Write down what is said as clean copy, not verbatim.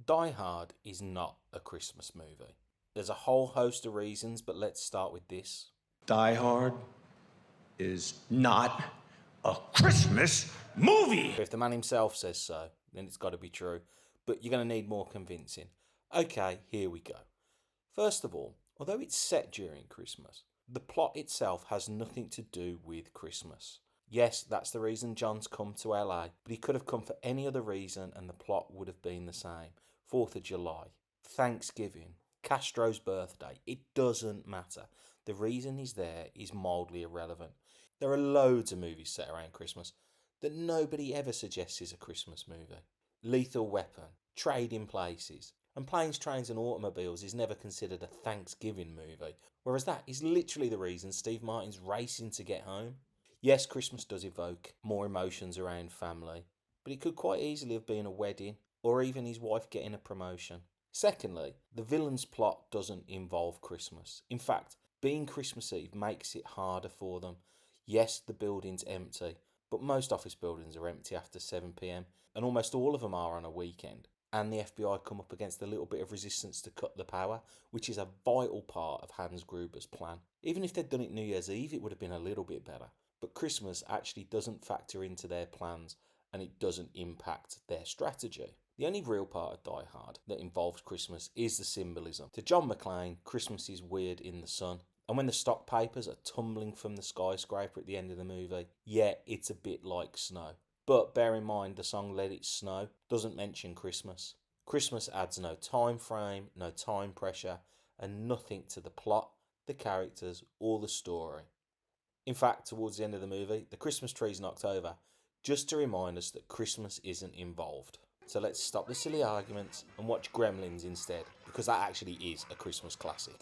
Die Hard is not a Christmas movie. There's a whole host of reasons, but let's start with this. Die Hard is not a Christmas movie. If the man himself says so, then it's got to be true, but you're going to need more convincing. Okay, here we go. First of all, although it's set during Christmas, the plot itself has nothing to do with Christmas. Yes, that's the reason John's come to LA, but he could have come for any other reason and the plot would have been the same. 4th of July, Thanksgiving, Castro's birthday, it doesn't matter. The reason he's there is mildly irrelevant. There are loads of movies set around Christmas that nobody ever suggests is a Christmas movie. Lethal Weapon, Trading Places, and Planes, Trains and Automobiles is never considered a Thanksgiving movie, whereas that is literally the reason Steve Martin's racing to get home. Yes, Christmas does evoke more emotions around family, but it could quite easily have been a wedding or even his wife getting a promotion. Secondly, the villain's plot doesn't involve Christmas. In fact, being Christmas Eve makes it harder for them. Yes, the building's empty, but most office buildings are empty after 7 p.m, and almost all of them are on a weekend. And the FBI come up against a little bit of resistance to cut the power, which is a vital part of Hans Gruber's plan. Even if they'd done it New Year's Eve, it would have been a little bit better. But Christmas actually doesn't factor into their plans, and it doesn't impact their strategy. The only real part of Die Hard that involves Christmas is the symbolism. To John McClane, Christmas is weird in the sun. And when the stock papers are tumbling from the skyscraper at the end of the movie, yeah, it's a bit like snow. But bear in mind, the song Let It Snow doesn't mention Christmas. Christmas adds no time frame, no time pressure, and nothing to the plot, the characters, or the story. In fact, towards the end of the movie, the Christmas tree's knocked over, just to remind us that Christmas isn't involved. So let's stop the silly arguments and watch Gremlins instead, because that actually is a Christmas classic.